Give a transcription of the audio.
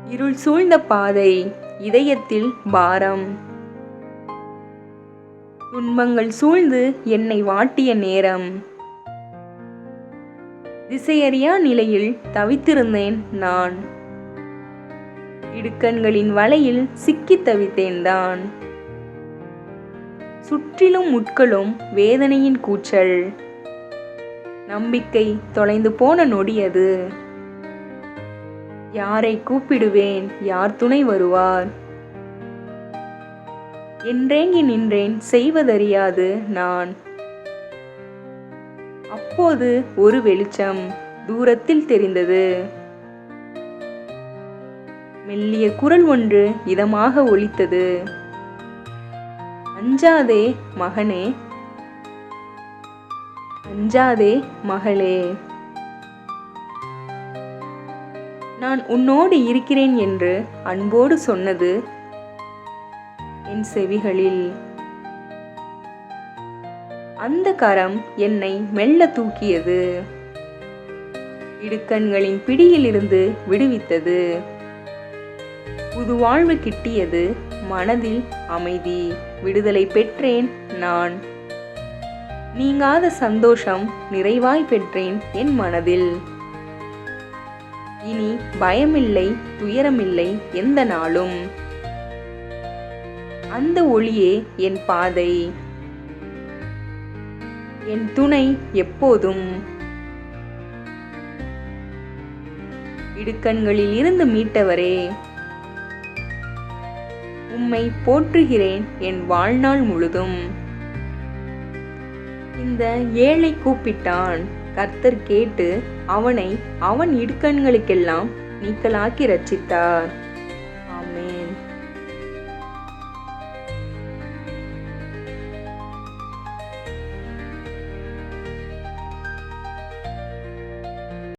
இருள் சூழ்ந்த பாதை, இதயத்தில் பாரம். துன்பங்கள் சூழ்ந்து என்னை வாட்டிய நேரம். திசையறியா நிலையில் தவித்திருந்தேன் நான். இடுக்கண்களின் வலையில் சிக்கித் தவித்தேன் தான். சுற்றிலும் முட்களும் வேதனையின் கூச்சல். நம்பிக்கை தொலைந்து போன நொடியது. யாரை கூப்பிடுவேன், யார் துணை வருவார்? என்றேங்கி நின்றேன் செய்வதறியாது நான். அப்போது ஒரு வெளிச்சம் தூரத்தில் தெரிந்தது. மெல்லிய குரல் ஒன்று இதமாக ஒலித்தது. அஞ்சாதே மகனே, அஞ்சாதே மகளே, நான் உன்னோடு இருக்கிறேன் என்று அன்போடு சொன்னது என் செவிகளில். அந்த கரம் என்னை மெல்ல தூக்கியது. இடுக்கண்களின் பிடியிலிருந்து விடுவித்தது. புது வாழ்வு கிட்டியது. மனதில் அமைதி, விடுதலை பெற்றேன் நான். நீங்காத சந்தோஷம் நிறைவாய் பெற்றேன் என் மனதில். இனி பயமில்லை, துயரமில்லை எந்த நாளும். அந்த ஒளியே என் பாதை, என் துணை எப்போதும். இடுக்கண்களில் இருந்து மீட்டவரே, உம்மை போற்றுகிறேன் என் வாழ்நாள் முழுதும். இந்த ஏழை கூப்பிட்டான், கர்த்தர் கேட்டு அவனை அவன் இடுக்கண்களுக்கெல்லாம் நீக்கலாக்கி ரட்சித்தார்.